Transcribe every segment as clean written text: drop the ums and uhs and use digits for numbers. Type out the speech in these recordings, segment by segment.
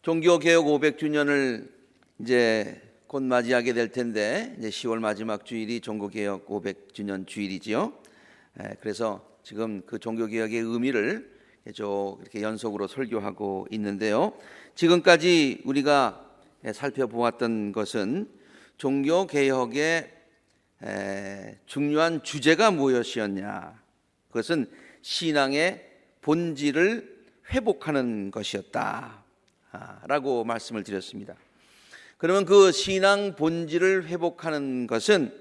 종교개혁 500주년을 이제 곧 맞이하게 될 텐데, 이제 10월 마지막 주일이 종교개혁 500주년 주일이지요. 그래서 지금 그 종교개혁의 의미를 이렇게 연속으로 설교하고 있는데요. 지금까지 우리가 살펴보았던 것은 종교개혁의 중요한 주제가 무엇이었냐? 그것은 신앙의 본질을 회복하는 것이었다 라고 말씀을 드렸습니다. 그러면 그 신앙 본질을 회복하는 것은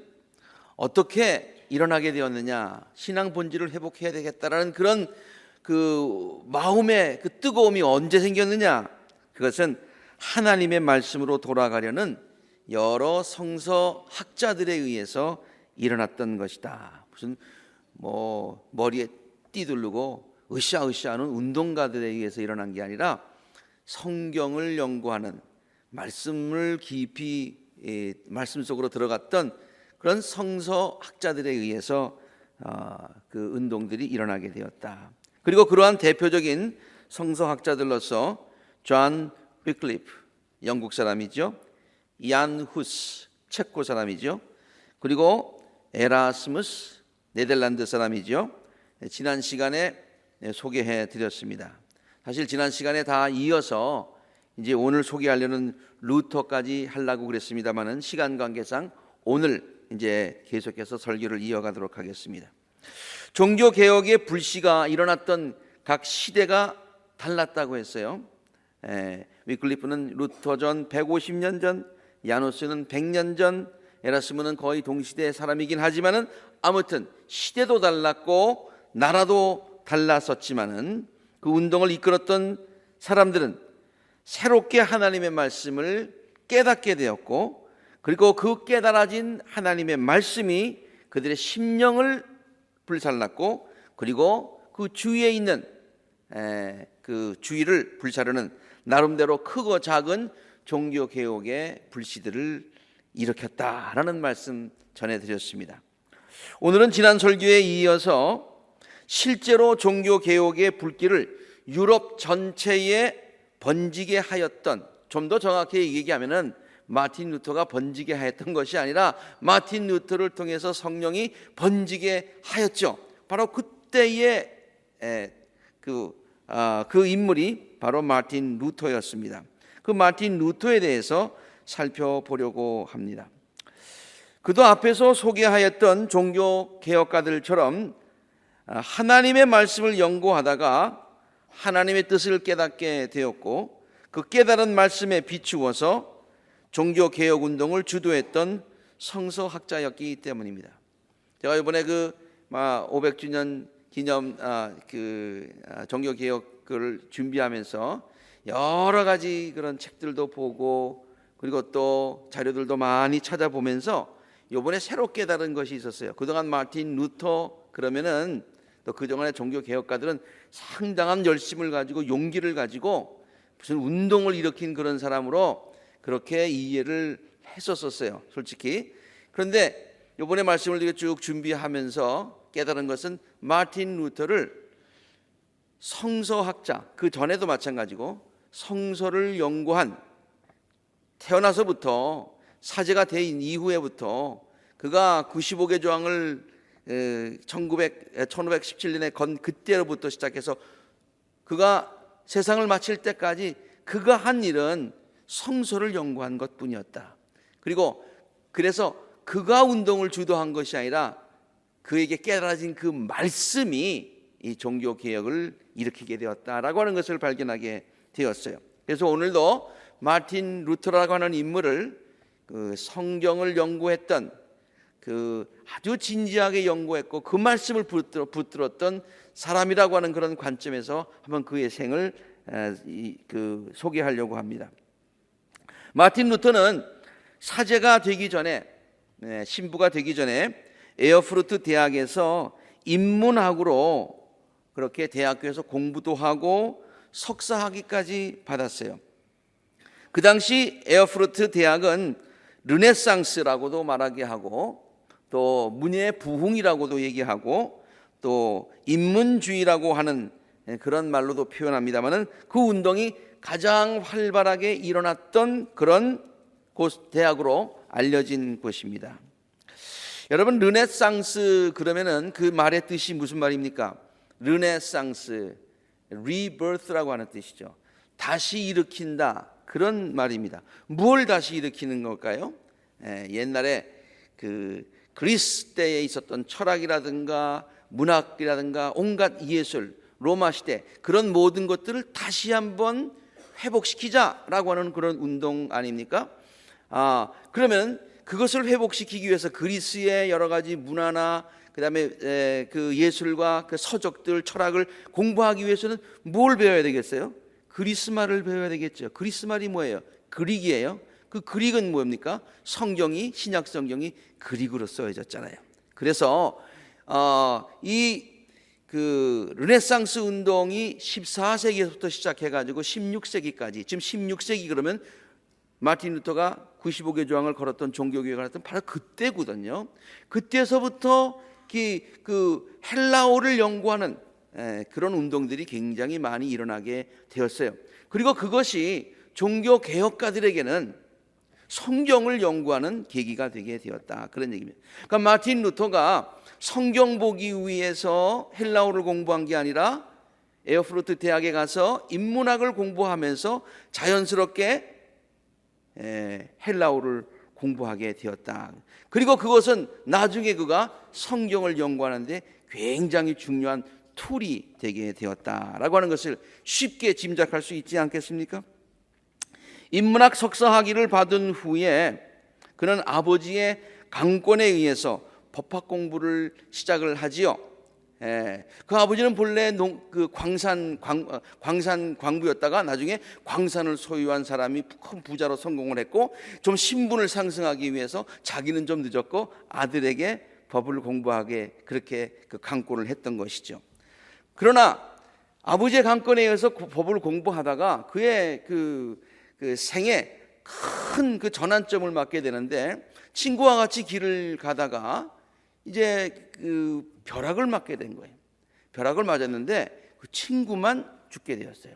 어떻게 일어나게 되었느냐? 신앙 본질을 회복해야 되겠다라는 그런 그 마음의 그 뜨거움이 언제 생겼느냐? 그것은 하나님의 말씀으로 돌아가려는 여러 성서 학자들에 의해서 일어났던 것이다. 무슨 머리에 띠두르고 으쌰으쌰하는 운동가들에 의해서 일어난 게 아니라 성경을 연구하는, 말씀을 깊이 말씀 속으로 들어갔던 그런 성서 학자들에 의해서 그 운동들이 일어나게 되었다. 그리고 그러한 대표적인 성서 학자들로서 존 위클리프, 영국 사람이죠. 얀 후스, 체코 사람이죠. 그리고 에라스무스, 네덜란드 사람이죠. 지난 시간에 소개해 드렸습니다. 사실 지난 시간에 다 이어서 이제 오늘 소개하려는 루터까지 하려고 그랬습니다만은 시간 관계상 오늘 이제 계속해서 설교를 이어가도록 하겠습니다. 종교 개혁의 불씨가 일어났던 각 시대가 달랐다고 했어요. 위클리프는 루터 전 150년 전, 야노스는 100년 전, 에라스무는 거의 동시대의 사람이긴 하지만은 아무튼 시대도 달랐고 나라도 달랐었지만은 그 운동을 이끌었던 사람들은 새롭게 하나님의 말씀을 깨닫게 되었고, 그리고 그 깨달아진 하나님의 말씀이 그들의 심령을 불살랐고, 그리고 그 주위에 있는 그 주위를 불사르는 나름대로 크고 작은 종교 개혁의 불씨들을 일으켰다라는 말씀 전해드렸습니다. 오늘은 지난 설교에 이어서 실제로 종교 개혁의 불길을 유럽 전체에 번지게 하였던, 좀 더 정확히 얘기하면은 마틴 루터가 번지게 하였던 것이 아니라 마틴 루터를 통해서 성령이 번지게 하였죠. 바로 그때의 그 인물이 바로 마틴 루터였습니다. 그 마틴 루터에 대해서 살펴보려고 합니다. 그도 앞에서 소개하였던 종교 개혁가들처럼 하나님의 말씀을 연구하다가 하나님의 뜻을 깨닫게 되었고, 그 깨달은 말씀에 비추어서 종교 개혁 운동을 주도했던 성서학자였기 때문입니다. 제가 이번에 그 500주년 기념 종교 개혁을 준비하면서 여러 가지 그런 책들도 보고, 그리고 또 자료들도 많이 찾아보면서 이번에 새로 깨달은 것이 있었어요. 그동안 마틴 루터 그러면은 또 그동안의 종교 개혁가들은 상당한 열심을 가지고 용기를 가지고 무슨 운동을 일으킨 그런 사람으로 그렇게 이해를 했었어요, 솔직히. 그런데 이번에 말씀을 쭉 준비하면서 깨달은 것은 마틴 루터를 성서학자, 그 전에도 마찬가지고 성서를 연구한, 태어나서부터 사제가 된 이후에부터 그가 95개 조항을 1517년에 건 그때로부터 시작해서 그가 세상을 마칠 때까지 그가 한 일은 성서를 연구한 것뿐이었다. 그리고 그래서 그가 운동을 주도한 것이 아니라 그에게 깨달아진 그 말씀이 이 종교 개혁을 일으키게 되었다라고 하는 것을 발견하게 되었어요. 그래서 오늘도 마틴 루터라고 하는 인물을 그 성경을 연구했던, 그 아주 진지하게 연구했고 그 말씀을 붙들었던 사람이라고 하는 그런 관점에서 한번 그의 생을 소개하려고 합니다. 마틴 루터는 사제가 되기 전에, 신부가 되기 전에 에어프루트 대학에서 인문학으로 그렇게 대학교에서 공부도 하고 석사학위까지 받았어요. 그 당시 에어프루트 대학은 르네상스라고도 말하게 하고, 또 문예의 부흥이라고도 얘기하고, 또 인문주의라고 하는 그런 말로도 표현합니다만은 그 운동이 가장 활발하게 일어났던 그런 곳, 대학으로 알려진 곳입니다. 여러분, 르네상스 그러면은 그 말의 뜻이 무슨 말입니까? 르네상스, rebirth라고 하는 뜻이죠. 다시 일으킨다, 그런 말입니다. 뭘 다시 일으키는 걸까요? 옛날에 그 그리스 때에 있었던 철학이라든가 문학이라든가 온갖 예술, 로마 시대, 그런 모든 것들을 다시 한번 회복시키자라고 하는 그런 운동 아닙니까? 그러면 그것을 회복시키기 위해서 그리스의 여러 가지 문화나 그다음에 그 예술과 그 서적들, 철학을 공부하기 위해서는 뭘 배워야 되겠어요? 그리스 말을 배워야 되겠죠. 그리스 말이 뭐예요? 그릭이에요. 그 그릭은 뭡니까? 성경이, 신약 성경이 그릭으로 써져잖아요. 그래서 이 그 르네상스 운동이 14세기에서부터 시작해가지고 16세기까지, 지금 16세기 그러면 마틴 루터가 95개 조항을 걸었던 종교개혁을 했던 바로 그때거든요. 그때서부터 그 헬라어를 연구하는 그런 운동들이 굉장히 많이 일어나게 되었어요. 그리고 그것이 종교개혁가들에게는 성경을 연구하는 계기가 되게 되었다, 그런 얘기입니다. 그러니까 마틴 루터가 성경 보기 위해서 헬라어를 공부한 게 아니라 에어프루트 대학에 가서 인문학을 공부하면서 자연스럽게 헬라어를 공부하게 되었다. 그리고 그것은 나중에 그가 성경을 연구하는데 굉장히 중요한 툴이 되게 되었다라고 하는 것을 쉽게 짐작할 수 있지 않겠습니까? 인문학 석사 학위를 받은 후에 그는 아버지의 강권에 의해서 법학 공부를 시작을 하지요. 그 아버지는 본래 광산 광부였다가 나중에 광산을 소유한 사람이 큰 부자로 성공을 했고, 좀 신분을 상승하기 위해서 자기는 좀 늦었고 아들에게 법을 공부하게 그렇게 그 강권을 했던 것이죠. 그러나 아버지의 강권에 의해서 법을 공부하다가 그의 그 생에 큰 그 전환점을 맞게 되는데, 친구와 같이 길을 가다가 이제 그 벼락을 맞게 된 거예요. 벼락을 맞았는데 그 친구만 죽게 되었어요.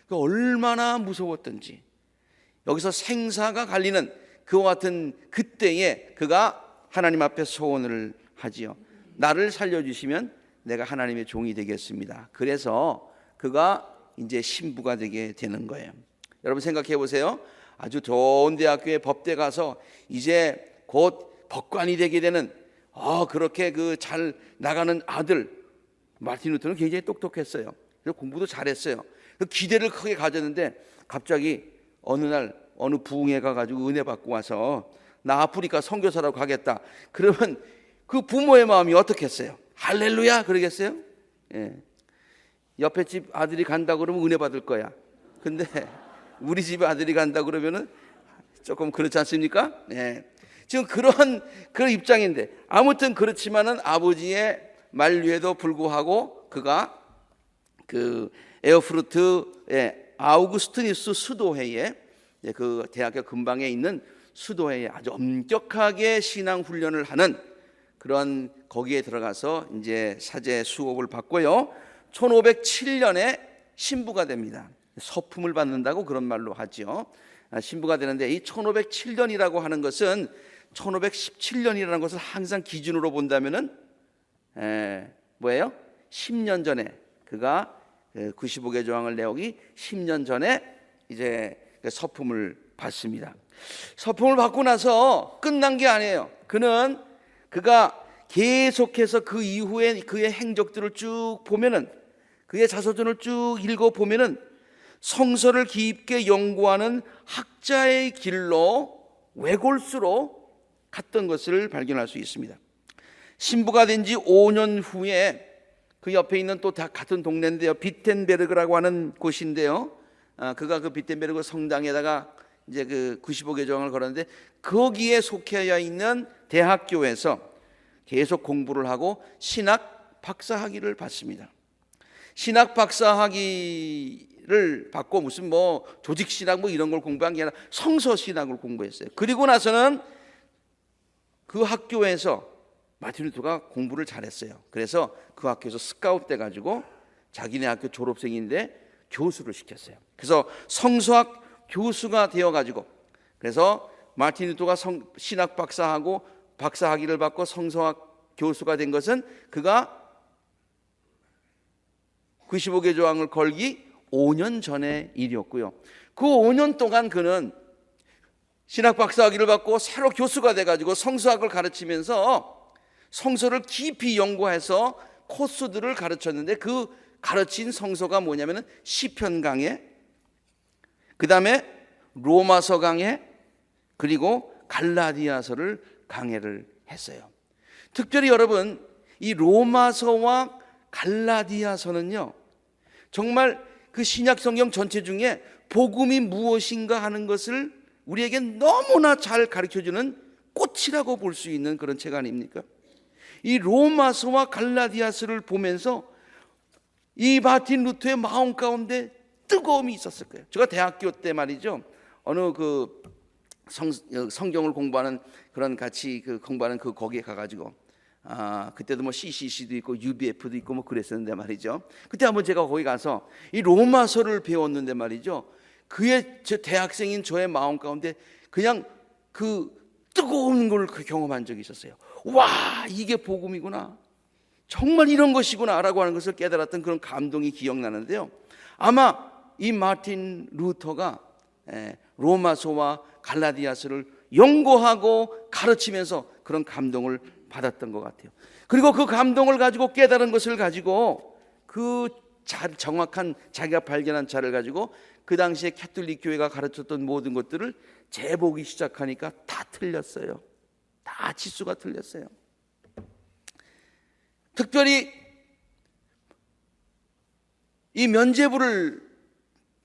그 얼마나 무서웠던지. 여기서 생사가 갈리는 그와 같은 그때에 그가 하나님 앞에 소원을 하지요. 나를 살려주시면 내가 하나님의 종이 되겠습니다. 그래서 그가 이제 신부가 되게 되는 거예요. 여러분 생각해 보세요. 아주 좋은 대학교에 법대 가서 이제 곧 법관이 되게 되는 그렇게 그 잘 나가는 아들, 마틴 루터는 굉장히 똑똑했어요. 그래서 공부도 잘했어요. 기대를 크게 가졌는데 갑자기 어느 날 어느 부흥회 가가지고 은혜 받고 와서 나 아프리카 선교사라고 가겠다. 그러면 그 부모의 마음이 어떻겠어요? 할렐루야 그러겠어요? 옆에 집 아들이 간다 그러면 은혜 받을 거야. 근데 우리 집 아들이 간다 그러면은 조금 그렇지 않습니까? 지금 그런 입장인데, 아무튼 그렇지만은 아버지의 만류에도 불구하고 그가 그 에어프루트의 아우구스티누스 수도회에, 그 대학교 근방에 있는 수도회에 아주 엄격하게 신앙 훈련을 하는 그런 거기에 들어가서 이제 사제 수업을 받고요. 1507년에 신부가 됩니다. 서품을 받는다고 그런 말로 하죠. 신부가 되는데, 이 1507년이라고 하는 것은 1517년이라는 것을 항상 기준으로 본다면은 뭐예요? 10년 전에 그가 95개 조항을 내오기 10년 전에 이제 서품을 받습니다. 서품을 받고 나서 끝난 게 아니에요. 그가 계속해서 그 이후에 그의 행적들을 쭉 보면은, 그의 자서전을 쭉 읽어 보면은 성서를 깊게 연구하는 학자의 길로 외골수로 갔던 것을 발견할 수 있습니다. 신부가 된 지 5년 후에 그 옆에 있는 또 같은 동네인데요, 비텐베르그라고 하는 곳인데요, 그가 그 비텐베르그 성당에다가 이제 그 95개 조항을 걸었는데, 거기에 속해 있는 대학교에서 계속 공부를 하고 신학 박사학위를 받습니다. 신학 박사학위를 받고 무슨 뭐 조직신학 뭐 이런 걸 공부한 게 아니라 성서신학을 공부했어요. 그리고 나서는 그 학교에서 마틴 루터가 공부를 잘했어요. 그래서 그 학교에서 스카웃 돼가지고 자기네 학교 졸업생인데 교수를 시켰어요. 그래서 성서학 교수가 되어가지고, 그래서 마틴 루터가 신학 박사하고 박사학위를 받고 성서학 교수가 된 것은 그가 95개 조항을 걸기 5년 전의 일이었고요. 그 5년 동안 그는 신학 박사학위를 받고 새로 교수가 돼가지고 성서학을 가르치면서 성서를 깊이 연구해서 코스들을 가르쳤는데, 그 가르친 성서가 뭐냐면은 시편 강해, 그 다음에 로마서 강해, 그리고 갈라디아서를 강해를 했어요. 특별히 여러분, 이 로마서와 갈라디아서는요, 정말 그 신약 성경 전체 중에 복음이 무엇인가 하는 것을 우리에게 너무나 잘 가르쳐주는 꽃이라고 볼 수 있는 그런 책 아닙니까? 이 로마서와 갈라디아서를 보면서 이 마틴 루터의 마음 가운데 뜨거움이 있었을 거예요. 제가 대학교 때 말이죠, 어느 그 성경을 공부하는 그런 같이 공부하는 거기에 가가지고, 그때도 뭐 CCC도 있고 UBF도 있고 뭐 그랬었는데 말이죠. 그때 한번 제가 거기 가서 이 로마서를 배웠는데 말이죠, 그의 저 대학생인 저의 마음 가운데 그냥 그 뜨거운 걸 경험한 적이 있었어요. 와, 이게 복음이구나, 정말 이런 것이구나 라고 하는 것을 깨달았던 그런 감동이 기억나는데요, 아마 이 마틴 루터가 로마서와 갈라디아서를 연구하고 가르치면서 그런 감동을 받았던 것 같아요. 그리고 그 감동을 가지고 깨달은 것을 가지고 그 정확한 자기가 발견한 자를 가지고 그 당시에 캐톨릭 교회가 가르쳤던 모든 것들을 재보기 시작하니까 다 틀렸어요. 다 지수가 틀렸어요. 특별히 이 면죄부를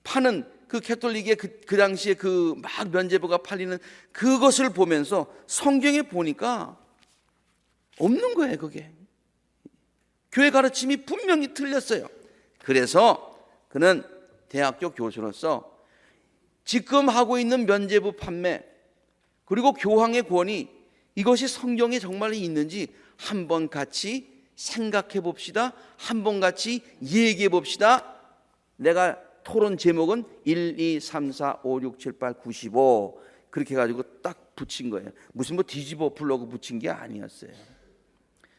파는 그 캐톨릭의 그 당시에 그 막 면죄부가 팔리는 그것을 보면서 성경에 보니까 없는 거예요. 그게 교회 가르침이 분명히 틀렸어요. 그래서 그는 대학교 교수로서 지금 하고 있는 면죄부 판매, 그리고 교황의 권위, 이것이 성경에 정말 있는지 한번 같이 생각해 봅시다. 한번 같이 얘기해 봅시다. 내가 토론 제목은 1, 2, 3, 4, 5, 6, 7, 8, 95 그렇게 해가지고 딱 붙인 거예요. 무슨 뭐 뒤집어 풀려고 붙인 게 아니었어요.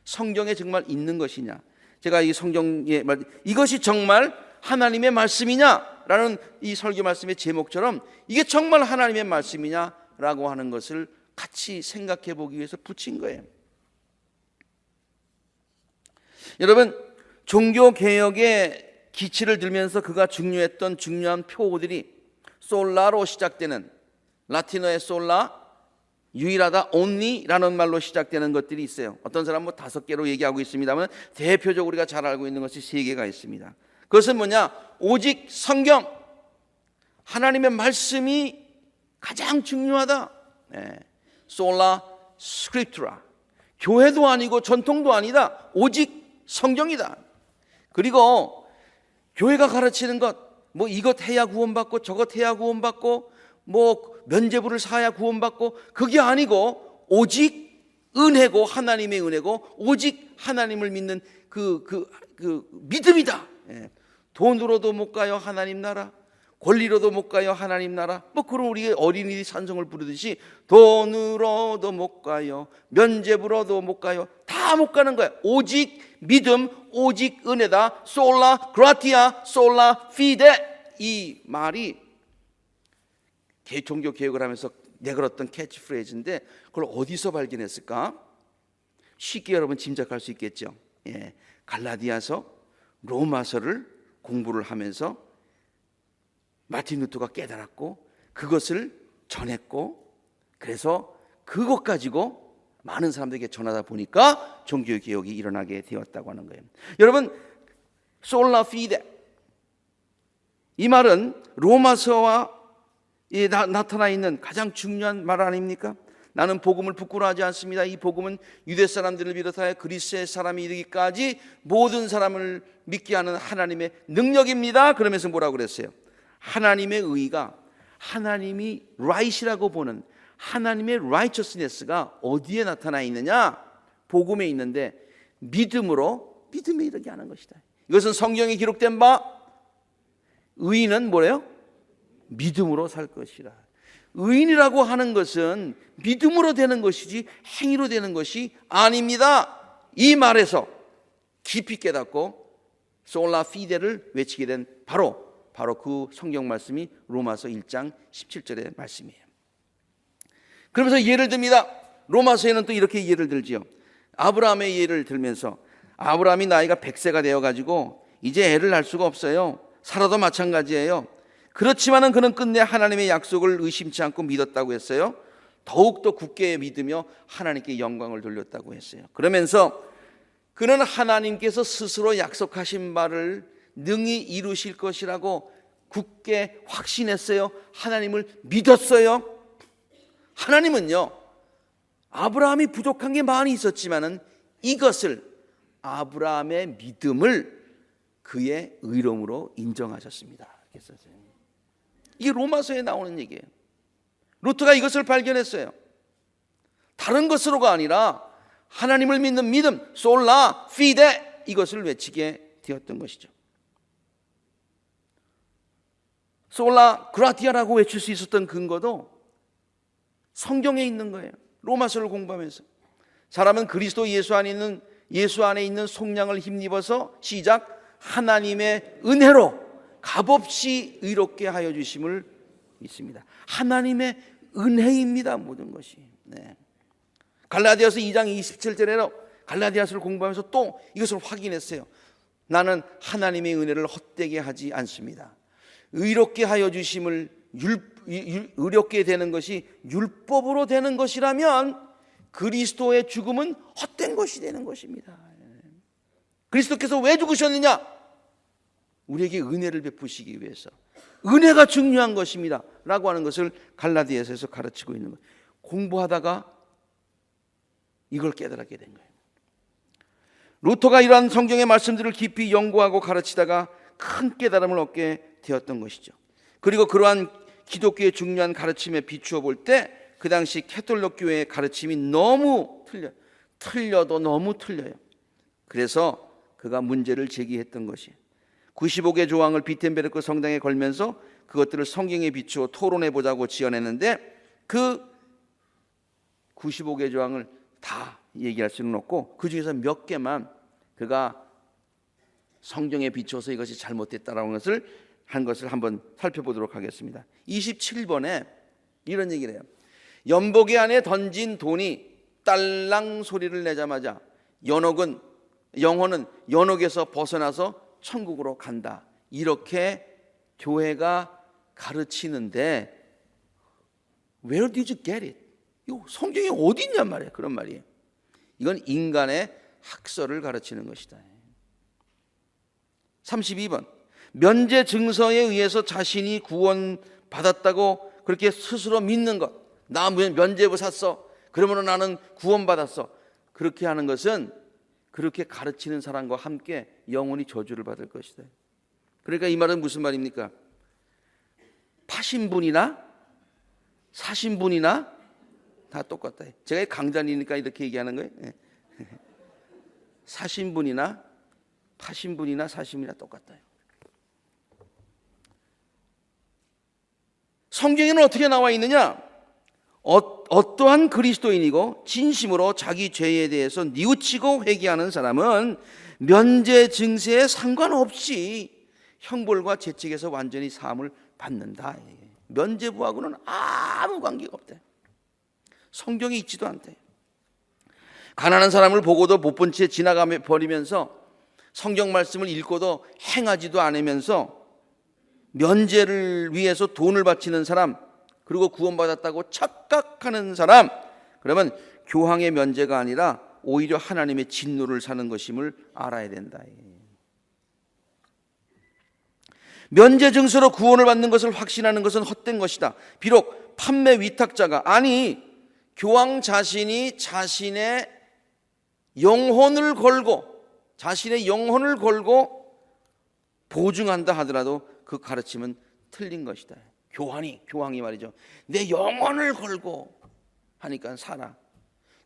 성경에 정말 있는 것이냐, 제가 이 성경에 이것이 정말 하나님의 말씀이냐라는 이 설교 말씀의 제목처럼 이게 정말 하나님의 말씀이냐라고 하는 것을 같이 생각해 보기 위해서 붙인 거예요. 여러분, 종교개혁의 기치를 들면서 그가 중요했던 중요한 표어들이 솔라로 시작되는, 라틴어의 솔라, 유일하다, only라는 말로 시작되는 것들이 있어요. 어떤 사람은 뭐 5개로 얘기하고 있습니다만 대표적으로 우리가 잘 알고 있는 것이 3개가 있습니다. 그것은 뭐냐? 오직 성경, 하나님의 말씀이 가장 중요하다. 솔라 스크립투라, 교회도 아니고 전통도 아니다, 오직 성경이다. 그리고 교회가 가르치는 것, 뭐 이것 해야 구원받고 저것 해야 구원받고 뭐 면죄부를 사야 구원받고, 그게 아니고 오직 은혜고 하나님의 은혜고 오직 하나님을 믿는 그 믿음이다. 돈으로도 못 가요 하나님 나라, 권리로도 못 가요 하나님 나라. 뭐 그런 우리 어린이들이 찬송을 부르듯이 돈으로도 못 가요, 면죄부로도 못 가요, 다 못 가는 거야. 오직 믿음, 오직 은혜다. 솔라 그라티아, 솔라 피데. 이 말이 종교 개혁을 하면서 내걸었던 캐치프레이즈인데, 그걸 어디서 발견했을까? 쉽게 여러분 짐작할 수 있겠죠. 갈라디아서, 로마서를 공부를 하면서 마틴 루터가 깨달았고 그것을 전했고, 그래서 그것 가지고 많은 사람들에게 전하다 보니까 종교개혁이 일어나게 되었다고 하는 거예요. 여러분, 솔라 피데, 이 말은 로마서와 나타나 있는 가장 중요한 말 아닙니까? 나는 복음을 부끄러워하지 않습니다. 이 복음은 유대 사람들을 비롯하여 그리스의 사람이 이르기까지 모든 사람을 믿게 하는 하나님의 능력입니다. 그러면서 뭐라고 그랬어요? 하나님의 의가, 하나님이 right이라고 보는 하나님의 righteousness가 어디에 나타나 있느냐? 복음에 있는데 믿음으로 믿음에 이르게 하는 것이다. 이것은 성경에 기록된 바 의인은 뭐래요? 믿음으로 살 것이라. 의인이라고 하는 것은 믿음으로 되는 것이지 행위로 되는 것이 아닙니다. 이 말에서 깊이 깨닫고 솔라 피데를 외치게 된 바로 그 성경 말씀이 로마서 1장 17절의 말씀이에요. 그러면서 예를 듭니다. 로마서에는 또 이렇게 예를 들지요. 아브라함의 예를 들면서 아브라함이 나이가 100세가 되어가지고 이제 애를 낳을 수가 없어요. 사라도 마찬가지예요. 그렇지만은 그는 끝내 하나님의 약속을 의심치 않고 믿었다고 했어요. 더욱더 굳게 믿으며 하나님께 영광을 돌렸다고 했어요. 그러면서 그는 하나님께서 스스로 약속하신 바를 능히 이루실 것이라고 굳게 확신했어요. 하나님을 믿었어요. 하나님은요, 아브라함이 부족한 게 많이 있었지만은 이것을 아브라함의 믿음을 그의 의로움으로 인정하셨습니다. 이게 로마서에 나오는 얘기예요. 루트가 이것을 발견했어요. 다른 것으로가 아니라 하나님을 믿는 믿음, 솔라 피데, 이것을 외치게 되었던 것이죠. 솔라 그라티아라고 외칠 수 있었던 근거도 성경에 있는 거예요. 로마서를 공부하면서 사람은 그리스도 예수 안에 있는 속량을 힘입어서 시작 하나님의 은혜로 값없이 의롭게 하여 주심을 믿습니다. 하나님의 은혜입니다. 모든 것이. 네. 갈라디아서 2장 27절에는 갈라디아서를 공부하면서 또 이것을 확인했어요. 나는 하나님의 은혜를 헛되게 하지 않습니다. 의롭게 하여 주심을 의롭게 되는 것이 율법으로 되는 것이라면 그리스도의 죽음은 헛된 것이 되는 것입니다. 그리스도께서 왜 죽으셨느냐? 우리에게 은혜를 베푸시기 위해서. 은혜가 중요한 것입니다 라고 하는 것을 갈라디아서에서 가르치고 있는 거예요. 공부하다가 이걸 깨달게 된 거예요. 루터가 이러한 성경의 말씀들을 깊이 연구하고 가르치다가 큰 깨달음을 얻게 되었던 것이죠. 그리고 그러한 기독교의 중요한 가르침에 비추어 볼 때 그 당시 캐톨릭 교회의 가르침이 너무 틀려도 너무 틀려요. 그래서 그가 문제를 제기했던 것이 95개 조항을 비텐베르크 성당에 걸면서 그것들을 성경에 비추어 토론해보자고 지어냈는데 그 95개 조항을 다 얘기할 수는 없고 그 중에서 몇 개만 그가 성경에 비추어서 이것이 잘못됐다라는 것을 한번 살펴보도록 하겠습니다. 27번에 이런 얘기를 해요. 연복의 안에 던진 돈이 딸랑 소리를 내자마자 영혼은 연옥에서 벗어나서 천국으로 간다. 이렇게 교회가 가르치는데 Where did you get it? 이거 성경에 어디 있냔 말이에요. 그런 말이에요. 이건 인간의 학설을 가르치는 것이다. 32번 면제 증서에 의해서 자신이 구원받았다고 그렇게 스스로 믿는 것. 나 면제부 샀어. 그러면 나는 구원받았어. 그렇게 하는 것은 그렇게 가르치는 사람과 함께 영원히 저주를 받을 것이다. 그러니까 이 말은 무슨 말입니까? 파신 분이나 사신 분이나 다 똑같다. 제가 강단이니까 이렇게 얘기하는 거예요. 사신 분이나 파신 분이나 사신 분이나 똑같다. 성경에는 어떻게 나와 있느냐? 어떠한 그리스도인이고 진심으로 자기 죄에 대해서 뉘우치고 회개하는 사람은 면제 증세에 상관없이 형벌과 재책에서 완전히 사함을 받는다. 면제부하고는 아무 관계가 없대. 성경에 있지도 않대. 가난한 사람을 보고도 못 본 채 지나가 버리면서 성경 말씀을 읽고도 행하지도 않으면서 면제를 위해서 돈을 바치는 사람, 그리고 구원받았다고 착각하는 사람, 그러면 교황의 면제가 아니라 오히려 하나님의 진노를 사는 것임을 알아야 된다. 면제 증서로 구원을 받는 것을 확신하는 것은 헛된 것이다. 비록 판매 위탁자가 아니 교황 자신이 자신의 영혼을 걸고 보증한다 하더라도 그 가르침은 틀린 것이다. 교황이 말이죠. 내 영혼을 걸고 하니까 살아.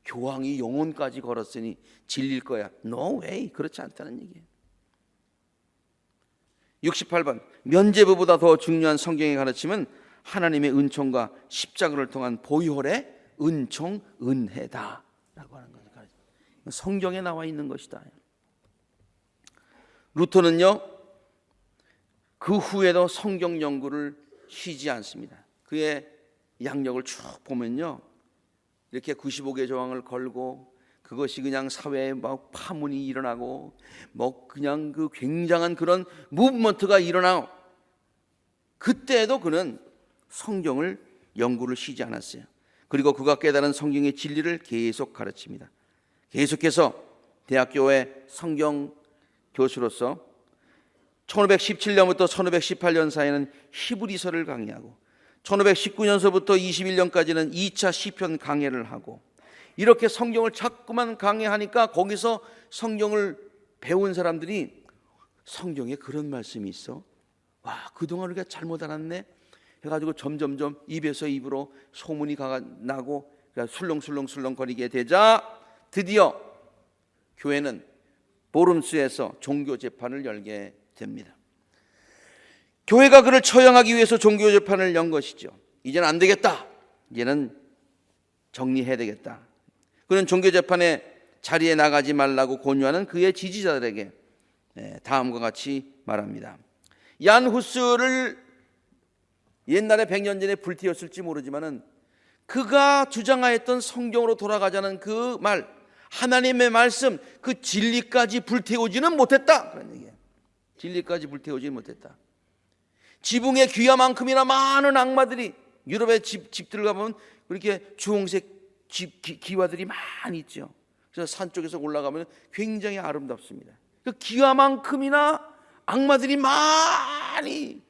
교황이 영혼까지 걸었으니 질릴 거야. No way. 그렇지 않다는 얘기예요. 68번 면죄부보다 더 중요한 성경의 가르침은 하나님의 은총과 십자가를 통한 보혈의 은총, 은혜다 라고 하는 것을 가르칩니다. 성경에 나와 있는 것이다. 루터는요, 그 후에도 성경 연구를 쉬지 않습니다. 그의 양력을 쭉 보면요, 이렇게 95개 조항을 걸고 그것이 그냥 사회에 막 파문이 일어나고 뭐 그냥 그 굉장한 그런 무브먼트가 일어나고, 그때에도 그는 성경을 연구를 쉬지 않았어요. 그리고 그가 깨달은 성경의 진리를 계속 가르칩니다. 계속해서 대학교의 성경 교수로서 1517년부터 1518년 사이에는 히브리서를 강의하고 1519년서부터 21년까지는 2차 시편 강해를 하고, 이렇게 성경을 자꾸만 강해하니까 거기서 성경을 배운 사람들이 성경에 그런 말씀이 있어? 와, 그동안 우리가 잘못 알았네? 해가지고 점점점 입에서 입으로 소문이 나고 술렁술렁 거리게 되자 드디어 교회는 보름스에서 종교 재판을 열게 됩니다. 교회가 그를 처형하기 위해서 종교 재판을 연 것이죠. 이제는 안 되겠다. 이제는 정리해야 되겠다. 그는 종교 재판에 자리에 나가지 말라고 권유하는 그의 지지자들에게 다음과 같이 말합니다. 얀 후스를 옛날에 100년 전에 불태웠을지 모르지만은 그가 주장하였던 성경으로 돌아가자는 그 말, 하나님의 말씀, 그 진리까지 불태우지는 못했다. 그런 얘기예요. 진리까지 불태우지는 못했다. 지붕의 귀화만큼이나 많은 악마들이, 유럽의 집들 가보면 그렇게 주홍색 기와들이 많이 있죠. 그래서 산 쪽에서 올라가면 굉장히 아름답습니다. 그 기와만큼이나 악마들이 많이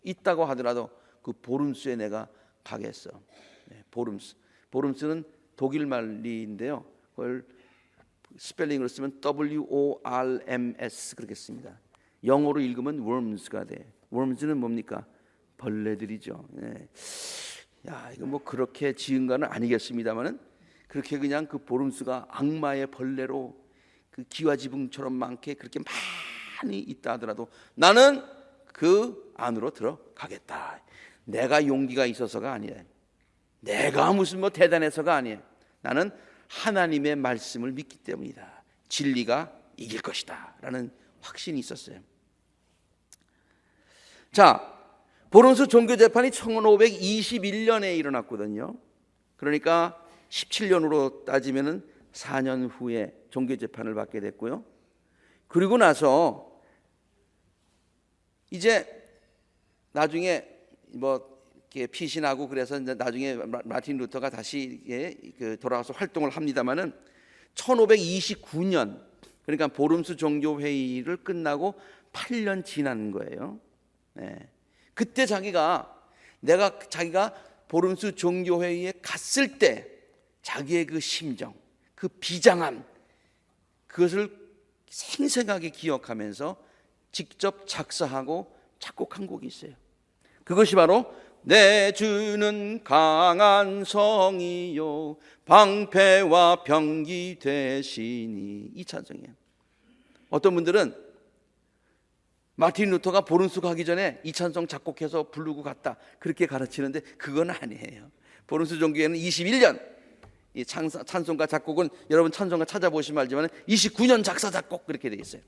있다고 하더라도 그 보름스에 내가 가겠어. 보름스는 독일 말인데요, 그걸 스펠링으로 쓰면 WORMS 그렇게 씁니다. 영어로 읽으면 worms가 돼. worms는 뭡니까? 벌레들이죠. 야, 이거 뭐 그렇게 지은가는 아니겠습니다만은, 그렇게 그냥 그 보름스가 악마의 벌레로 그 기와지붕처럼 많게 그렇게 많이 있다 하더라도 나는 그 안으로 들어가겠다. 내가 용기가 있어서가 아니에요. 내가 무슨 뭐 대단해서가 아니에요. 나는 하나님의 말씀을 믿기 때문이다. 진리가 이길 것이다 라는 확신이 있었어요. 자, 보름스 종교재판이 1521년에 일어났거든요. 그러니까 17년으로 따지면 4년 후에 종교재판을 받게 됐고요. 그리고 나서 이제 나중에 뭐 이렇게 피신하고 그래서 이제 나중에 마틴 루터가 다시 돌아와서 활동을 합니다만은 1529년, 그러니까 보름스 종교회의를 끝나고 8년 지난 거예요. 그때 자기가 보름스 종교회의에 갔을 때 자기의 그 심정, 그 비장함, 그것을 생생하게 기억하면서 직접 작사하고 작곡한 곡이 있어요. 그것이 바로 내 주는 강한 성이요 방패와 병기 되시니, 이 찬송이에요. 어떤 분들은 마틴 루터가 보름스 가기 전에 이 찬송 작곡해서 부르고 갔다 그렇게 가르치는데 그건 아니에요. 보름스 종교회는 21년, 이 찬송가 작곡은 여러분 찬송가 찾아보시면 알지만 29년 작사 작곡 그렇게 돼 있어요.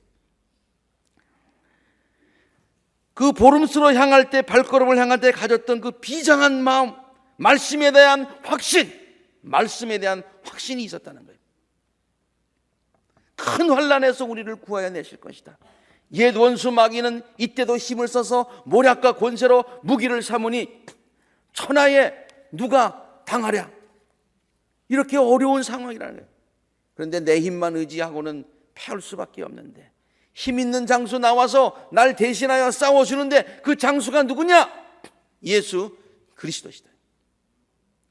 그 보름스로 향할 때, 발걸음을 향할 때 가졌던 그 비장한 마음, 말씀에 대한 확신, 말씀에 대한 확신이 있었다는 거예요. 큰 환난에서 우리를 구하여 내실 것이다. 옛 원수 마귀는 이때도 힘을 써서 모략과 권세로 무기를 삼으니 천하에 누가 당하랴. 이렇게 어려운 상황이라는 거예요. 그런데 내 힘만 의지하고는 패할 수밖에 없는데, 힘 있는 장수 나와서 날 대신하여 싸워주는데 그 장수가 누구냐? 예수 그리스도시다.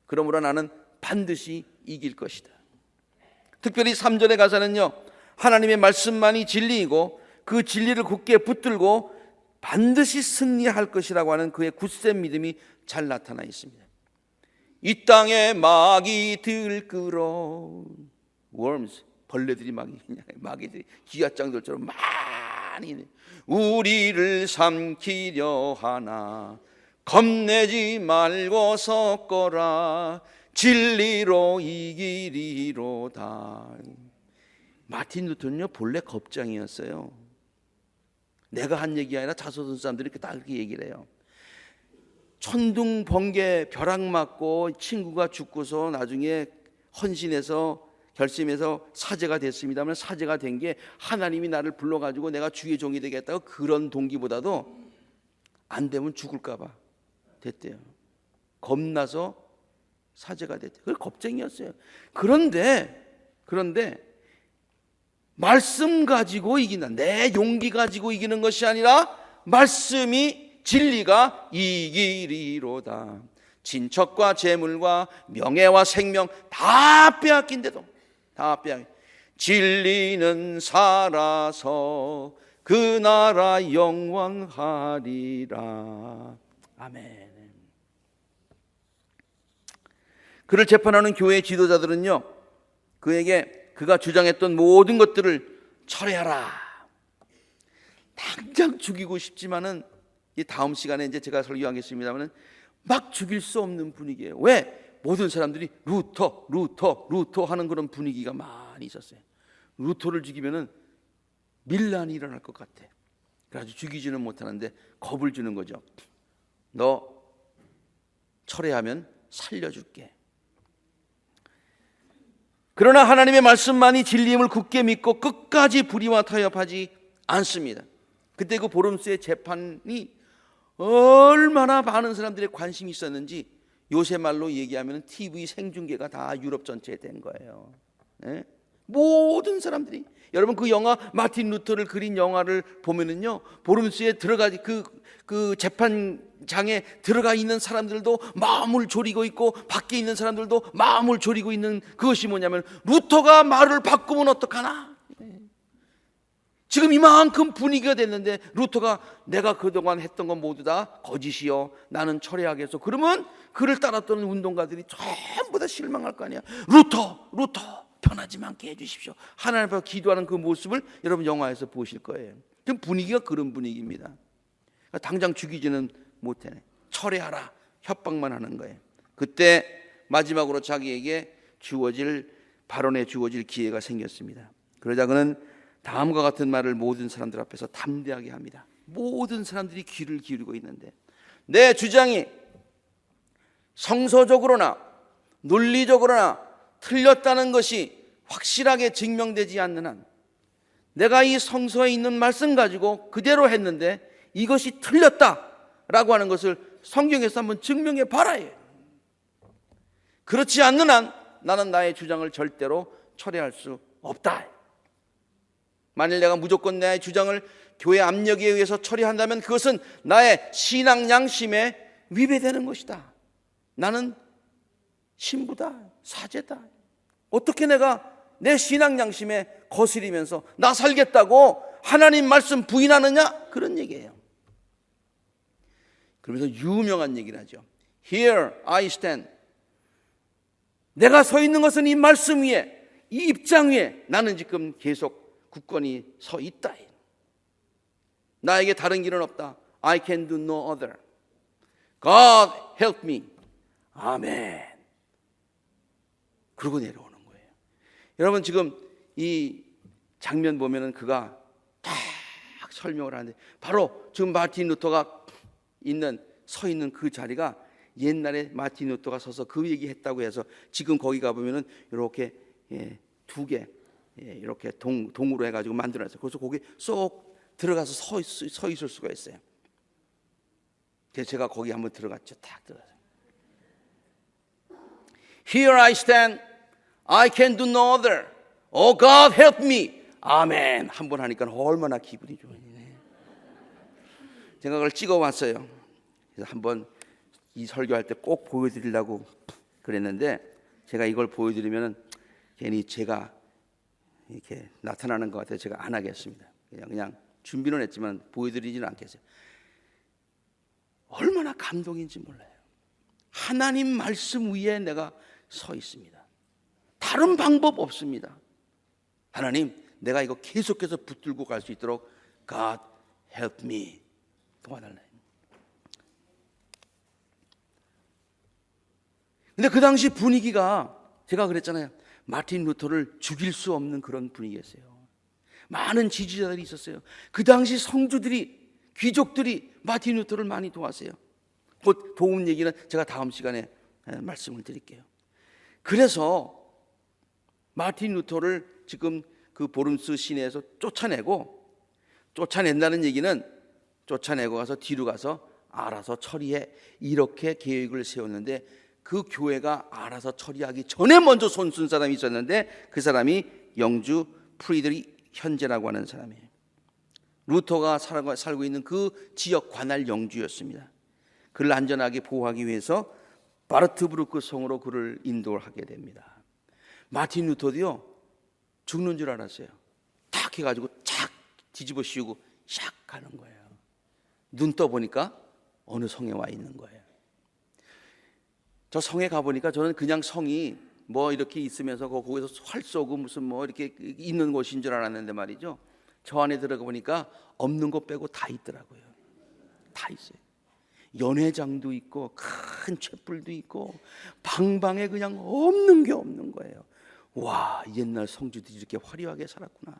그러므로 나는 반드시 이길 것이다. 특별히 3절의 가사는요, 하나님의 말씀만이 진리이고 그 진리를 굳게 붙들고 반드시 승리할 것이라고 하는 그의 굳센 믿음이 잘 나타나 있습니다. 이 땅에 마귀 들끓어, worms, 벌레들이 마귀들이 기아장들처럼 많이 우리를 삼키려 하나 겁내지 말고 섰거라 진리로 이기리로다. 마틴 루터는요 본래 겁장이었어요. 내가 한 얘기가 아니라 자서전 사람들이 다 그렇게 얘기를 해요. 천둥 번개 벼락 맞고 친구가 죽고서 나중에 헌신해서 결심해서 사제가 됐습니다만 사제가 된 게 하나님이 나를 불러가지고 내가 주의 종이 되겠다고 그런 동기보다도 안 되면 죽을까 봐 됐대요. 겁나서 사제가 됐대요. 그게 겁쟁이였어요. 그런데 말씀 가지고 이긴다. 내 용기 가지고 이기는 것이 아니라 말씀이 진리가 이기리로다. 친척과 재물과 명예와 생명 다 빼앗긴데도 다 빼앗긴 진리는 살아서 그 나라 영원하리라. 아멘. 그를 재판하는 교회 지도자들은요 그에게 그가 주장했던 모든 것들을 철회하라. 당장 죽이고 싶지만은 이 다음 시간에 이제 제가 설교하겠습니다만은 막 죽일 수 없는 분위기예요. 왜? 모든 사람들이 루터 하는 그런 분위기가 많이 있었어요. 루터를 죽이면은 밀란이 일어날 것 같아. 그래가지고 죽이지는 못하는데 겁을 주는 거죠. 너 철회하면 살려줄게. 그러나 하나님의 말씀만이 진리임을 굳게 믿고 끝까지 불의와 타협하지 않습니다. 그때 그 보름수의 재판이 얼마나 많은 사람들의 관심이 있었는지 요새 말로 얘기하면 TV 생중계가 다 유럽 전체에 된 거예요. 네? 모든 사람들이 여러분 그 영화 마틴 루터를 그린 영화를 보면은요 보름수에 들어가지 그 재판장에 들어가 있는 사람들도 마음을 졸이고 있고 밖에 있는 사람들도 마음을 졸이고 있는 그것이 뭐냐면 루터가 말을 바꾸면 어떡하나. 지금 이만큼 분위기가 됐는데 루터가 내가 그동안 했던 건 모두 다 거짓이요 나는 철회하겠어 그러면 그를 따랐던 운동가들이 전부 다 실망할 거 아니야. 루터 편하지 않게 해주십시오. 하나님 앞에 기도하는 그 모습을 여러분 영화에서 보실 거예요. 지금 분위기가 그런 분위기입니다. 당장 죽이지는 못해. 철회하라 협박만 하는 거예요. 그때 마지막으로 자기에게 발언에 주어질 기회가 생겼습니다. 그러자 그는 다음과 같은 말을 모든 사람들 앞에서 담대하게 합니다. 모든 사람들이 귀를 기울이고 있는데 내 주장이 성서적으로나 논리적으로나 틀렸다는 것이 확실하게 증명되지 않는 한 내가 이 성서에 있는 말씀 가지고 그대로 했는데 이것이 틀렸다라고 하는 것을 성경에서 한번 증명해 봐라요. 그렇지 않는 한 나는 나의 주장을 절대로 철회할 수 없다. 만일 내가 무조건 나의 주장을 교회 압력에 의해서 처리한다면 그것은 나의 신앙 양심에 위배되는 것이다. 나는 신부다, 사제다. 어떻게 내가 내 신앙 양심에 거스리면서 나 살겠다고 하나님 말씀 부인하느냐? 그런 얘기예요. 그러면서 유명한 얘기를 하죠. Here I stand. 내가 서 있는 것은 이 말씀 위에, 이 입장 위에 나는 지금 계속 굳건히 서 있다. 나에게 다른 길은 없다. I can do no other. God help me. 아멘. 그러고 내려오는 거예요. 여러분 지금 이 장면 보면은 그가 딱 설명을 하는데 바로 지금 마틴 루터가 서 있는 그 자리가 옛날에 마틴 루터가 서서 그 얘기했다고 해서 지금 거기 가 보면은 이렇게 두 개 이렇게 동으로 해가지고 만들어놨어요. 그래서 거기 쏙 들어가서 서 있을 수가 있어요. 그래서 제가 거기 한번 들어갔죠. 딱 들어가서 Here I stand, I can do no other. Oh God help me. 아멘. 한 번 하니까 얼마나 기분이 좋으네. 제가 그걸 찍어왔어요. 그래서 한번 이 설교할 때 꼭 보여드리려고 그랬는데 제가 이걸 보여드리면 괜히 제가 이렇게 나타나는 것 같아서 제가 안 하겠습니다. 그냥 준비는 했지만 보여드리지는 않겠어요. 얼마나 감동인지 몰라요. 하나님 말씀 위에 내가 서 있습니다. 다른 방법 없습니다. 하나님, 내가 이거 계속해서 붙들고 갈 수 있도록 God help me. 도와달라. 근데 그 당시 분위기가 제가 그랬잖아요. 마틴 루터를 죽일 수 없는 그런 분위기였어요. 많은 지지자들이 있었어요. 그 당시 성주들이, 귀족들이 마틴 루터를 많이 도왔어요. 곧 도움 얘기는 제가 다음 시간에 말씀을 드릴게요. 그래서 마틴 루터를 지금 그 보름스 시내에서 쫓아낸다는 얘기는 쫓아내고 가서 뒤로 가서 알아서 처리해, 이렇게 계획을 세웠는데, 그 교회가 알아서 처리하기 전에 먼저 손쓴 사람이 있었는데, 그 사람이 영주 프리드리 현제라고 하는 사람이에요. 루터가 살고 있는 그 지역 관할 영주였습니다. 그를 안전하게 보호하기 위해서 바르트브루크 성으로 그를 인도하게 됩니다. 마틴 루터도요, 죽는 줄 알았어요. 탁 해가지고 착 뒤집어 씌우고 샥 가는 거예요. 눈 떠보니까 어느 성에 와 있는 거예요. 저 성에 가보니까 저는 그냥 성이 뭐 이렇게 있으면서 거기서 활 쏘고 무슨 뭐 이렇게 있는 곳인 줄 알았는데 말이죠. 저 안에 들어가 보니까 없는 것 빼고 다 있더라고요. 다 있어요. 연회장도 있고 큰 촛불도 있고 방방에 그냥 없는 게 없는 거예요. 와, 옛날 성주들이 이렇게 화려하게 살았구나.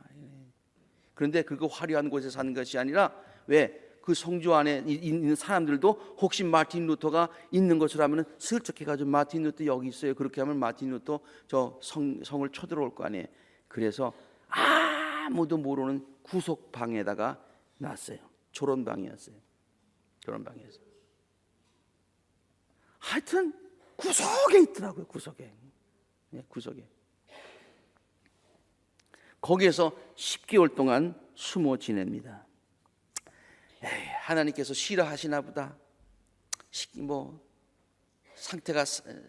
그런데 그거 화려한 곳에 사는 것이 아니라, 왜? 그 성주 안에 있는 사람들도 혹시 마틴 루터가 있는 것을 하면 슬쩍 해가지고 마틴 루터 여기 있어요. 그렇게 하면 마틴 루터 저 성을 쳐들어올 거 아니에요. 그래서 아무도 모르는 구석방에다가 놨어요. 조론방이었어요. 조론방이었어요. 하여튼 구석에 있더라고요. 구석에. 구석에. 거기에서 10개월 동안 숨어 지냅니다. 하나님께서 싫어하시나 보다.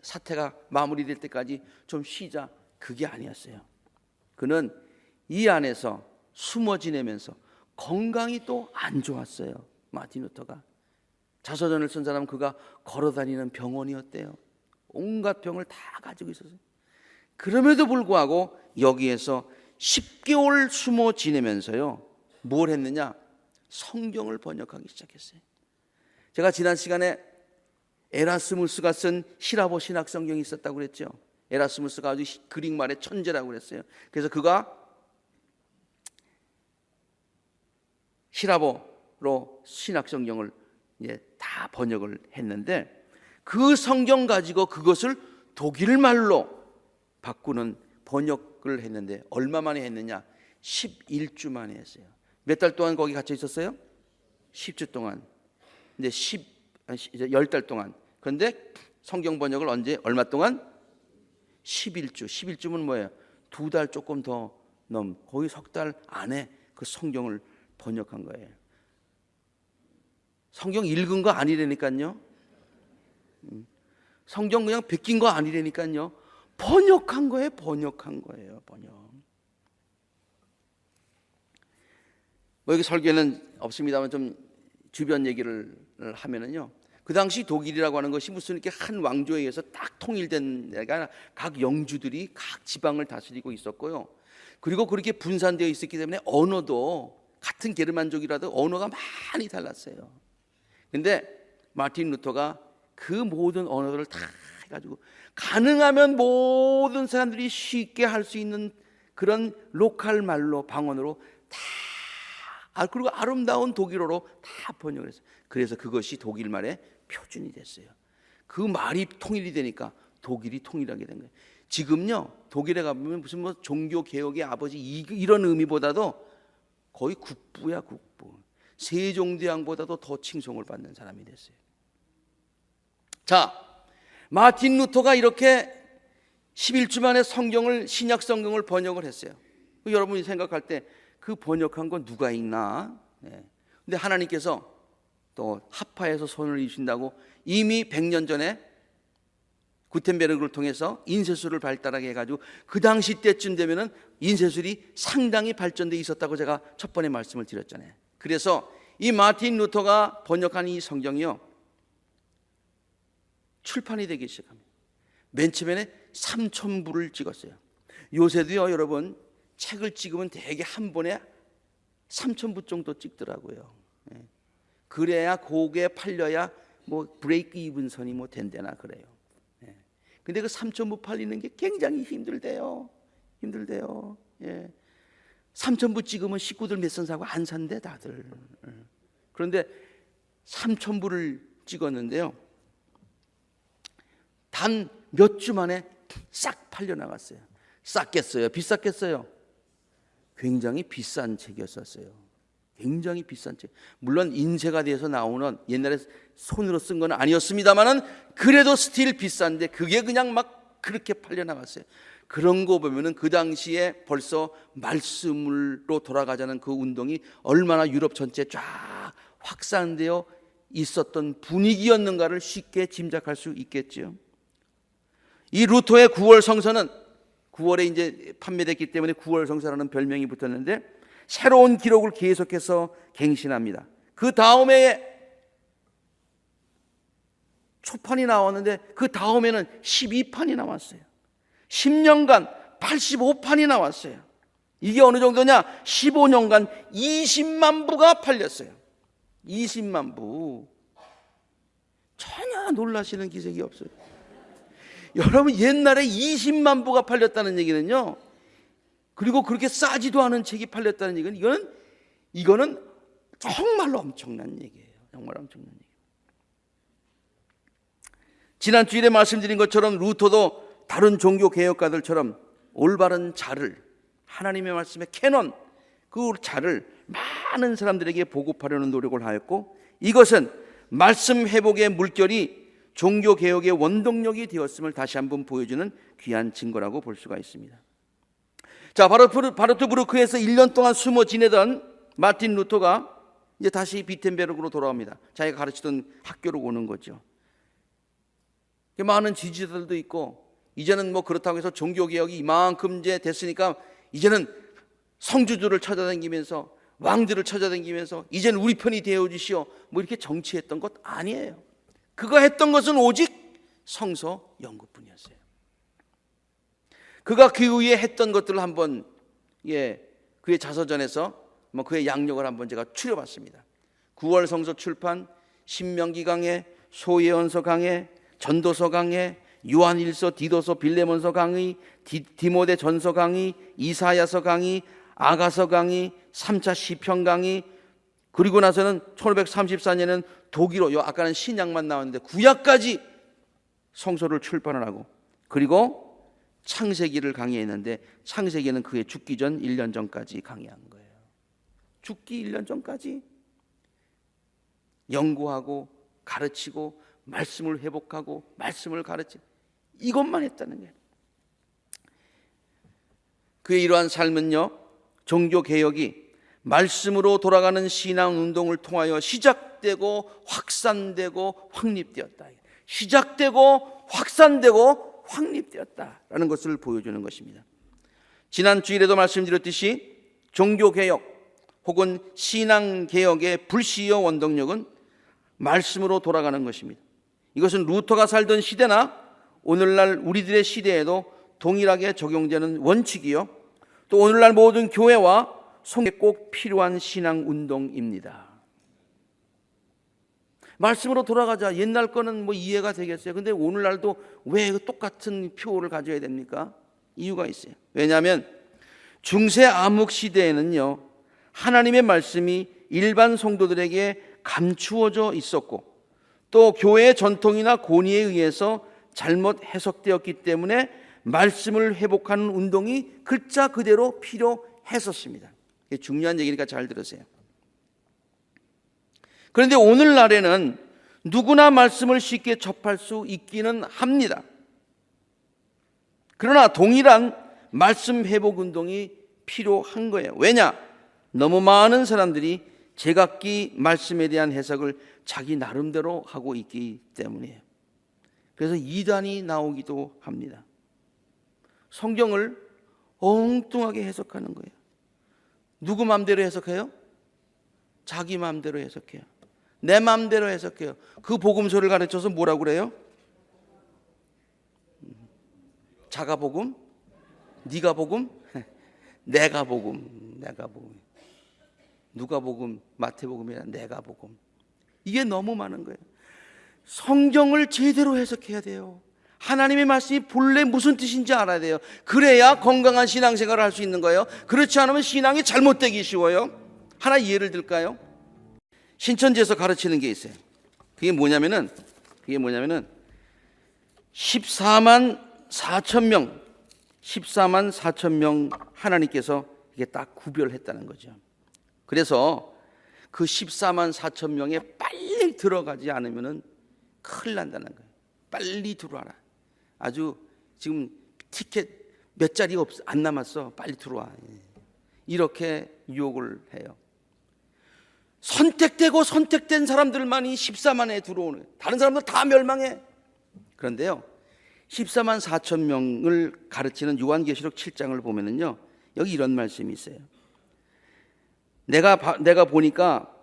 사태가 마무리될 때까지 좀 쉬자. 그게 아니었어요. 그는 이 안에서 숨어 지내면서 건강이 또 안 좋았어요. 마틴 루터가. 자서전을 쓴 사람은 그가 걸어다니는 병원이었대요. 온갖 병을 다 가지고 있었어요. 그럼에도 불구하고 여기에서 10개월 숨어 지내면서요, 뭘 했느냐? 성경을 번역하기 시작했어요. 제가 지난 시간에 에라스무스가 쓴 히라보 신학 성경이 있었다고 그랬죠. 에라스무스가 아주 그릭 말의 천재라고 그랬어요. 그래서 그가 히라보로 신학 성경을 이제 다 번역을 했는데, 그 성경 가지고 그것을 독일말로 바꾸는 번역을 했는데 얼마 만에 했느냐? 11주 만에 했어요. 몇 달 동안 거기 갇혀 있었어요? 10주 동안. 근데 10달 동안. 그런데 성경 번역을 얼마 동안? 11주. 11주면 뭐예요? 2달 조금 더 거의 석 달 안에 그 성경을 번역한 거예요. 성경 읽은 거 아니라니까요. 성경 그냥 베낀 거 아니라니까요. 번역한 거예요. 번역. 뭐 여기 설교는 없습니다만 좀 주변 얘기를 하면은요, 그 당시 독일이라고 하는 것이 무슨 이렇게 한 왕조에 의해서 딱 통일된 데가 각 영주들이 각 지방을 다스리고 있었고요. 그리고 그렇게 분산되어 있었기 때문에 언어도 같은 게르만족이라도 언어가 많이 달랐어요. 근데 마틴 루터가 그 모든 언어들을 다 해가지고 가능하면 모든 사람들이 쉽게 할 수 있는 그런 로컬 말로, 방언으로 다, 그리고 아름다운 독일어로 다 번역을 했어요. 그래서 그것이 독일말의 표준이 됐어요. 그 말이 통일이 되니까 독일이 통일하게 된 거예요. 지금요, 독일에 가보면 무슨 뭐 종교 개혁의 아버지 이런 의미보다도 거의 국부야, 국부. 세종대왕보다도 더 칭송을 받는 사람이 됐어요. 자, 마틴 루터가 이렇게 11주 만에 신약 성경을 번역을 했어요. 여러분이 생각할 때 그 번역한 건 누가 읽나? 근데 하나님께서 또 합파해서 손을 이신다고 이미 100년 전에 구텐베르그를 통해서 인쇄술을 발달하게 해가지고 그 당시 때쯤 되면은 인쇄술이 상당히 발전되어 있었다고 제가 첫 번에 말씀을 드렸잖아요. 그래서 이 마틴 루터가 번역한 이 성경이요, 출판이 되기 시작합니다. 맨 처음에는 3,000부를 찍었어요. 요새도요, 여러분 책을 찍으면 대개 한 번에 3,000부 정도 찍더라고요. 예. 그래야 고게 팔려야 뭐 브레이크 이븐 선이 뭐 된대나 그래요. 예. 근데 그 3,000부 팔리는 게 굉장히 힘들대요. 예. 3,000부 찍으면 식구들 몇 선 사고 안 산대 다들. 예. 그런데 3,000부를 찍었는데요, 단 몇 주 만에 싹 팔려나갔어요. 쌌겠어요? 비쌌겠어요? 굉장히 비싼 책이었었어요. 굉장히 비싼 책. 물론 인쇄가 돼서 나오는, 옛날에 손으로 쓴 건 아니었습니다만은 그래도 스틸 비싼데 그게 그냥 막 그렇게 팔려나갔어요. 그런 거 보면은 그 당시에 벌써 말씀으로 돌아가자는 그 운동이 얼마나 유럽 전체에 쫙 확산되어 있었던 분위기였는가를 쉽게 짐작할 수 있겠지요. 이 루터의 9월 성서는 9월에 이제 판매됐기 때문에 9월 성서라는 별명이 붙었는데, 새로운 기록을 계속해서 갱신합니다. 그 다음에 초판이 나왔는데 그 다음에는 12판이 나왔어요. 10년간 85판이 나왔어요. 이게 어느 정도냐? 15년간 20만 부가 팔렸어요. 20만 부. 전혀 놀라시는 기색이 없어요. 여러분, 옛날에 20만 부가 팔렸다는 얘기는요, 그리고 그렇게 싸지도 않은 책이 팔렸다는 얘기는 이거는 정말로 엄청난 얘기예요. 정말 엄청난 얘기예요. 지난 주일에 말씀드린 것처럼 루터도 다른 종교 개혁가들처럼 올바른 자를, 하나님의 말씀의 캐논, 그 자를 많은 사람들에게 보급하려는 노력을 하였고, 이것은 말씀 회복의 물결이 종교 개혁의 원동력이 되었음을 다시 한번 보여주는 귀한 증거라고 볼 수가 있습니다. 자, 바르트부르크에서 1년 동안 숨어 지내던 마틴 루터가 이제 다시 비텐베르크로 돌아옵니다. 자기가 가르치던 학교로 오는 거죠. 많은 지지자들도 있고, 이제는 뭐 그렇다고 해서 종교 개혁이 이만큼 이제 됐으니까 이제는 성주들을 찾아다니면서, 왕들을 찾아다니면서 이제는 우리 편이 되어 주시오, 뭐 이렇게 정치했던 것 아니에요. 그가 했던 것은 오직 성서 연구뿐이었어요. 그가 그 이후에 했던 것들을 한번 그의 자서전에서 뭐 그의 양력을 한번 제가 추려봤습니다. 9월 성서 출판, 신명기 강해, 소예언서 강해, 전도서 강해, 요한일서, 디도서, 빌레몬서 강의, 디모데 전서 강의, 이사야서 강의, 아가서 강의, 3차 시편 강의, 그리고 나서는 1534년에는 독일어, 아까는 신약만 나왔는데 구약까지 성서를 출판을 하고, 그리고 창세기를 강의했는데 창세기는 그의 죽기 전 1년 전까지 강의한 거예요. 죽기 1년 전까지 연구하고 가르치고 말씀을 회복하고 말씀을 가르치고 이것만 했다는 거예요. 그의 이러한 삶은요, 종교개혁이 말씀으로 돌아가는 신앙운동을 통하여 시작되고 확산되고 확립되었다. 시작되고 확산되고 확립되었다라는 것을 보여주는 것입니다. 지난 주일에도 말씀드렸듯이 종교개혁 혹은 신앙개혁의 불시여 원동력은 말씀으로 돌아가는 것입니다. 이것은 루터가 살던 시대나 오늘날 우리들의 시대에도 동일하게 적용되는 원칙이요, 또 오늘날 모든 교회와 성에 꼭 필요한 신앙운동입니다. 말씀으로 돌아가자. 옛날 거는 뭐 이해가 되겠어요. 근데 오늘날도 왜 똑같은 표를 가져야 됩니까? 이유가 있어요. 왜냐하면 중세 암흑 시대에는요, 하나님의 말씀이 일반 성도들에게 감추어져 있었고, 또 교회의 전통이나 권위에 의해서 잘못 해석되었기 때문에 말씀을 회복하는 운동이 글자 그대로 필요했었습니다. 이게 중요한 얘기니까 잘 들으세요. 그런데 오늘날에는 누구나 말씀을 쉽게 접할 수 있기는 합니다. 그러나 동일한 말씀 회복 운동이 필요한 거예요. 왜냐? 너무 많은 사람들이 제각기 말씀에 대한 해석을 자기 나름대로 하고 있기 때문이에요. 그래서 이단이 나오기도 합니다. 성경을 엉뚱하게 해석하는 거예요. 누구 마음대로 해석해요? 자기 마음대로 해석해요. 내 마음대로 해석해요. 그 복음서를 가르쳐서 뭐라고 그래요? 자가 복음? 네가 복음? 내가 복음. 내가 복음. 누가복음, 마태복음이 아니라 내가복음. 이게 너무 많은 거예요. 성경을 제대로 해석해야 돼요. 하나님의 말씀이 본래 무슨 뜻인지 알아야 돼요. 그래야 건강한 신앙생활을 할 수 있는 거예요. 그렇지 않으면 신앙이 잘못되기 쉬워요. 하나 예를 들까요? 신천지에서 가르치는 게 있어요. 그게 뭐냐면은 14만 4천 명 하나님께서 이게 딱 구별했다는 거죠. 그래서 그 14만 4천 명에 빨리 들어가지 않으면은 큰일 난다는 거예요. 빨리 들어와라. 아주 지금 티켓 몇 자리 안 남았어. 빨리 들어와. 이렇게 유혹을 해요. 선택되고 선택된 사람들만이 14만에 들어오는 거예요. 다른 사람들 다 멸망해. 그런데요, 14만 4천 명을 가르치는 요한계시록 7장을 보면은요, 여기 이런 말씀이 있어요. 내가 보니까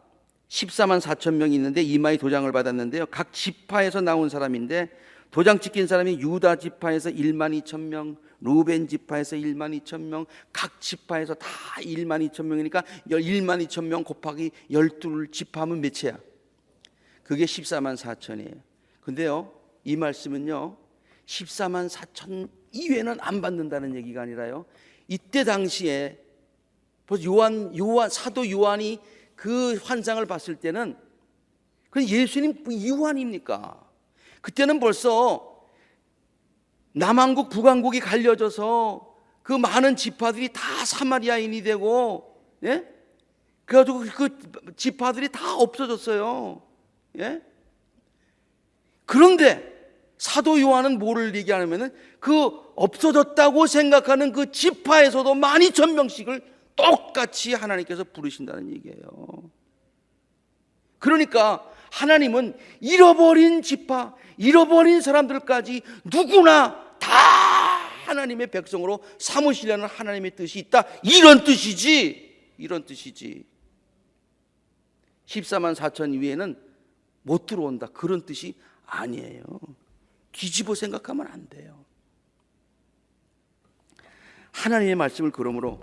14만 4천 명이 있는데 이마에 도장을 받았는데요, 각 지파에서 나온 사람인데 도장 찍힌 사람이 유다 지파에서 1만 2천 명, 루벤 지파에서 1만 2천 명, 각 지파에서 다 1만 2천 명이니까 1만 2천 명 곱하기 12를 지파하면 몇이야? 그게 14만 4천이에요. 근데요, 이 말씀은요, 14만 4천 이외에는 안 받는다는 얘기가 아니라요, 이때 당시에 사도 요한이 그 환상을 봤을 때는 그 예수님 요한입니까? 그때는 벌써 남한국 북한국이 갈려져서 그 많은 지파들이 다 사마리아인이 되고, 예? 그래가지고 그 지파들이 다 없어졌어요. 예? 그런데 사도 요한은 뭐를 얘기하냐면은 그 없어졌다고 생각하는 그 지파에서도 12,000명씩을 똑같이 하나님께서 부르신다는 얘기예요. 그러니까 하나님은 잃어버린 지파, 잃어버린 사람들까지 누구나 다 하나님의 백성으로 삼으시려는 하나님의 뜻이 있다. 이런 뜻이지. 14만 4천 이외에는 못 들어온다. 그런 뜻이 아니에요. 뒤집어 생각하면 안 돼요. 하나님의 말씀을 그러므로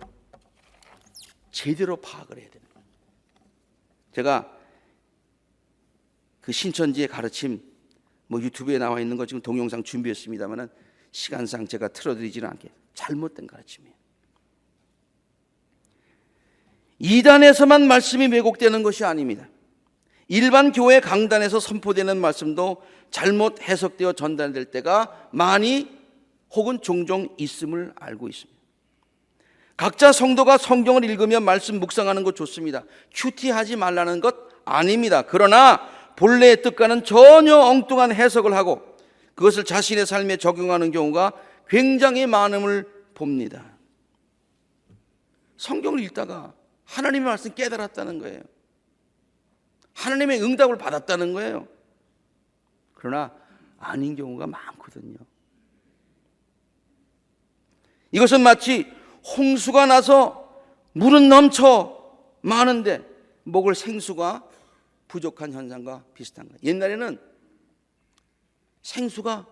제대로 파악을 해야 되는 거예요. 제가 그 신천지의 가르침 유튜브에 나와 있는 거 지금 동영상 준비했습니다만은 시간상 제가 틀어드리지는 않게 잘못된 가르침이에요. 이단에서만 말씀이 왜곡되는 것이 아닙니다. 일반 교회 강단에서 선포되는 말씀도 잘못 해석되어 전달될 때가 많이 혹은 종종 있음을 알고 있습니다. 각자 성도가 성경을 읽으며 말씀 묵상하는 것 좋습니다. 큐티하지 말라는 것 아닙니다. 그러나 본래의 뜻과는 전혀 엉뚱한 해석을 하고 그것을 자신의 삶에 적용하는 경우가 굉장히 많음을 봅니다. 성경을 읽다가 하나님의 말씀 깨달았다는 거예요. 하나님의 응답을 받았다는 거예요. 그러나 아닌 경우가 많거든요. 이것은 마치 홍수가 나서 물은 넘쳐 많은데 먹을 생수가 부족한 현상과 비슷한 거예요. 옛날에는 생수가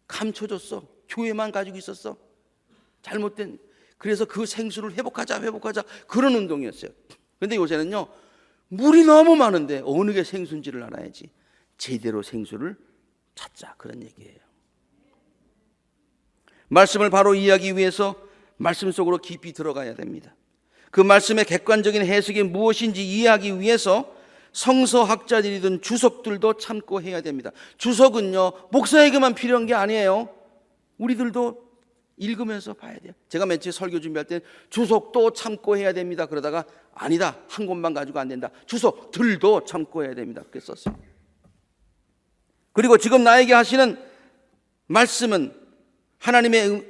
감춰졌어. 교회만 가지고 있었어. 잘못된. 그래서 그 생수를 회복하자 그런 운동이었어요. 그런데 요새는요, 물이 너무 많은데 어느 게 생수인지를 알아야지 제대로 생수를 찾자, 그런 얘기예요. 말씀을 바로 이해하기 위해서 말씀 속으로 깊이 들어가야 됩니다. 그 말씀의 객관적인 해석이 무엇인지 이해하기 위해서 성서학자들이든 주석들도 참고해야 됩니다. 주석은요, 목사에게만 필요한 게 아니에요. 우리들도 읽으면서 봐야 돼요. 제가 맨 처음에 설교 준비할 때 주석도 참고해야 됩니다. 그러다가 아니다, 한 곳만 가지고 안 된다. 주석들도 참고해야 됩니다. 그렇게 썼어요. 그리고 지금 나에게 하시는 말씀은 하나님의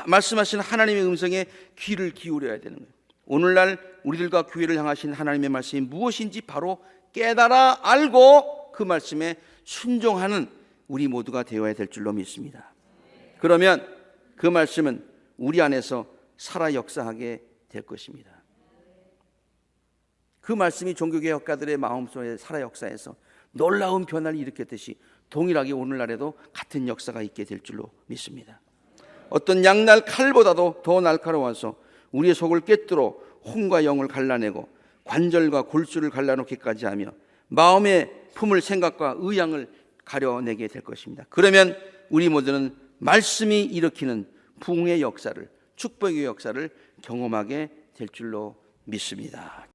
말씀하시는 하나님의 음성에 귀를 기울여야 되는 거예요. 오늘날 우리들과 교회를 향하신 하나님의 말씀이 무엇인지 바로 깨달아 알고 그 말씀에 순종하는 우리 모두가 되어야 될 줄로 믿습니다. 그러면 그 말씀은 우리 안에서 살아 역사하게 될 것입니다. 그 말씀이 종교개혁가들의 마음속에 살아 역사해서 놀라운 변화를 일으켰듯이 동일하게 오늘날에도 같은 역사가 있게 될 줄로 믿습니다. 어떤 양날 칼보다도 더 날카로워서 우리의 속을 꿰뚫어 혼과 영을 갈라내고 관절과 골수를 갈라놓기까지 하며 마음에 품을 생각과 의향을 가려내게 될 것입니다. 그러면 우리 모두는 말씀이 일으키는 부흥의 역사를, 축복의 역사를 경험하게 될 줄로 믿습니다.